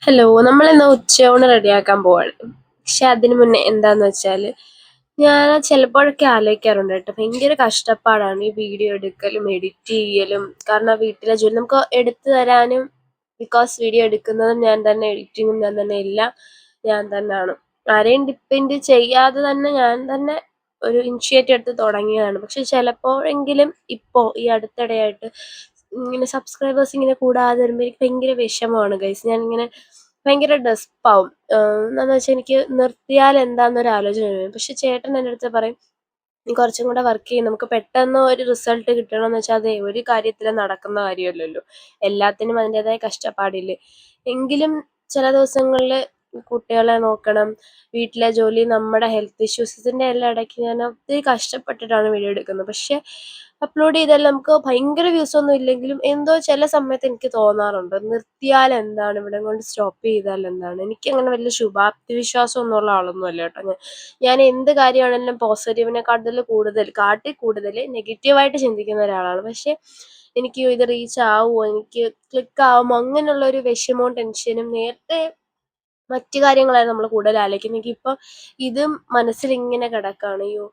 Hello, നമ്മളിന്ന് ഉച്ചയൂണ് റെഡിയാക്കാൻ പോവാണ്. പക്ഷെ അതിന് മുന്നേ എന്താന്ന് വെച്ചാല്, ഞാൻ ചിലപ്പോഴൊക്കെ ആലോചിക്കാറുണ്ട് കേട്ടോ. ഭയങ്കര കഷ്ടപ്പാടാണ് ഈ വീഡിയോ എടുക്കലും എഡിറ്റ് ചെയ്യലും. കാരണം വീട്ടിലെ ജോലി നമുക്ക് എടുത്തു തരാനും, ബിക്കോസ് വീഡിയോ എടുക്കുന്നതും ഞാൻ തന്നെ, എഡിറ്റിങ്ങും ഞാൻ തന്നെ, എല്ലാം ഞാൻ തന്നെയാണ്. ആരെയും ഡിപ്പെൻഡ് ചെയ്യാതെ തന്നെ ഞാൻ തന്നെ ഒരു ഇനിഷ്യേറ്റീവ് എടുത്ത് തുടങ്ങിയതാണ്. പക്ഷെ ചിലപ്പോഴെങ്കിലും ഈ അടുത്തിടെയായിട്ട് ഇങ്ങനെ സബ്സ്ക്രൈബേഴ്സ് ഇങ്ങനെ കൂടാതെ വരുമ്പോൾ എനിക്ക് ഭയങ്കര വിഷമമാണ് ഗൈസ്. ഞാനിങ്ങനെ ഭയങ്കര ഡെസ്പാവും. എന്താന്ന് വെച്ചാൽ എനിക്ക് നിർത്തിയാൽ എന്താന്നൊരു ആലോചന വരും. പക്ഷെ ചേട്ടൻ എൻ്റെ അടുത്ത് പറയും, നീ കുറച്ചും കൂടെ വർക്ക് ചെയ്യും, നമുക്ക് പെട്ടെന്ന് ഒരു റിസൾട്ട് കിട്ടണമെന്ന് വെച്ചാൽ അതെ ഒരു കാര്യത്തിലും നടക്കുന്ന കാര്യമല്ലല്ലോ. എല്ലാത്തിനും അതിൻ്റെതായ കഷ്ടപ്പാടില്ലേ. എങ്കിലും ചില ദിവസങ്ങളിൽ കുട്ടികളെ നോക്കണം, വീട്ടിലെ ജോലി, നമ്മുടെ ഹെൽത്ത് ഇഷ്യൂസിൻ്റെ എല്ലാം ഇടയ്ക്ക് ഞാൻ ഒത്തിരി കഷ്ടപ്പെട്ടിട്ടാണ് വീഡിയോ എടുക്കുന്നത്. പക്ഷെ അപ്ലോഡ് ചെയ്താൽ നമുക്ക് ഭയങ്കര വ്യൂസ് ഒന്നും ഇല്ലെങ്കിലും എന്തോ ചില സമയത്ത് എനിക്ക് തോന്നാറുണ്ട്, നിർത്തിയാൽ എന്താണ്, ഇവിടെ കൊണ്ട് സ്റ്റോപ്പ് ചെയ്താൽ എന്താണ്. എനിക്കങ്ങനെ വലിയ ശുഭാപ്തി വിശ്വാസം ഒന്നുള്ള ആളൊന്നും അല്ല കേട്ടോ. ഞാൻ എന്ത് കാര്യമാണെങ്കിലും കാട്ടി കൂടുതൽ നെഗറ്റീവായിട്ട് ചിന്തിക്കുന്ന ഒരാളാണ്. പക്ഷെ എനിക്ക് ഇത് റീച്ച് ആവുമോ, എനിക്ക് ക്ലിക്ക് ആവുമോ, അങ്ങനെയുള്ള ഒരു വിഷമവും ടെൻഷനും. നേരത്തെ മറ്റു കാര്യങ്ങളാണ് നമ്മൾ കൂടുതൽ ആലോചിക്കുന്നത്. ഇപ്പം ഇതും മനസ്സിലിങ്ങനെ കിടക്കാണ്. അയ്യോ,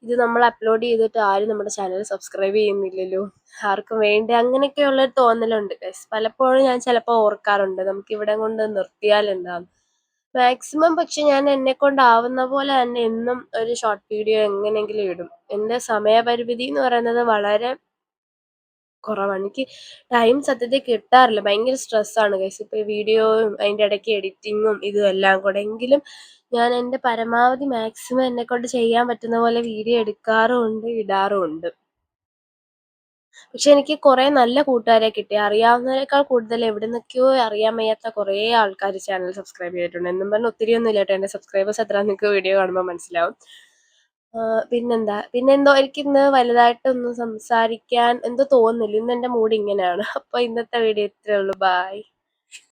ഇത് നമ്മൾ അപ്ലോഡ് ചെയ്തിട്ട് ആരും നമ്മുടെ ചാനൽ സബ്സ്ക്രൈബ് ചെയ്യുന്നില്ലല്ലോ, ആർക്കും വേണ്ട, അങ്ങനെയൊക്കെയുള്ളൊരു തോന്നലുണ്ട് ഗൈസ്. പലപ്പോഴും ഞാൻ ചിലപ്പോൾ ഓർക്കാറുണ്ട്, നമുക്കിവിടെ കൊണ്ട് നിർത്തിയാൽ എന്താന്ന്. മാക്സിമം പക്ഷെ ഞാൻ എന്നെക്കൊണ്ടാവുന്ന പോലെ തന്നെ എന്നും ഒരു ഷോർട്ട് വീഡിയോ എങ്ങനെയെങ്കിലും ഇടും. എൻ്റെ സമയപരിമിതി എന്ന് പറയുന്നത് വളരെ കുറവാണ്. എനിക്ക് ടൈം സത്യത്തിൽ കിട്ടാറില്ല. ഭയങ്കര സ്ട്രെസ്സാണ് ഗൈസ്. ഇപ്പോൾ ഈ വീഡിയോയും അതിൻ്റെ ഇടയ്ക്ക് എഡിറ്റിങ്ങും ഇതും എല്ലാം കൂടെ. എങ്കിലും ഞാൻ എൻ്റെ പരമാവധി മാക്സിമം എന്നെക്കൊണ്ട് ചെയ്യാൻ പറ്റുന്ന പോലെ വീഡിയോ എടുക്കാറുമുണ്ട്, ഇടാറുമുണ്ട്. പക്ഷെ എനിക്ക് കുറേ നല്ല കൂട്ടുകാരെ കിട്ടി. അറിയാവുന്നതിനേക്കാൾ കൂടുതൽ എവിടുന്നൊക്കെയോ അറിയാൻ വയ്യാത്ത കുറേ ആൾക്കാർ ചാനൽ സബ്സ്ക്രൈബ് ചെയ്തിട്ടുണ്ട്. എന്നും പറഞ്ഞ് ഒത്തിരിയൊന്നും ഇല്ല കേട്ടോ. എൻ്റെ സബ്സ്ക്രൈബേഴ്സ് എത്രയാണെന്ന് നിങ്ങൾക്ക് വീഡിയോ കാണുമ്പോൾ മനസ്സിലാവും. പിന്നെന്താ, പിന്നെന്തോ എനിക്കിന്ന് വലുതായിട്ടൊന്നും സംസാരിക്കാൻ എന്തോ തോന്നുന്നില്ല. ഇന്ന് എൻ്റെ മൂഡ് ഇങ്ങനെയാണ്. അപ്പോൾ ഇന്നത്തെ വീഡിയോ ഇത്രയേ ഉള്ളൂ. ബൈ.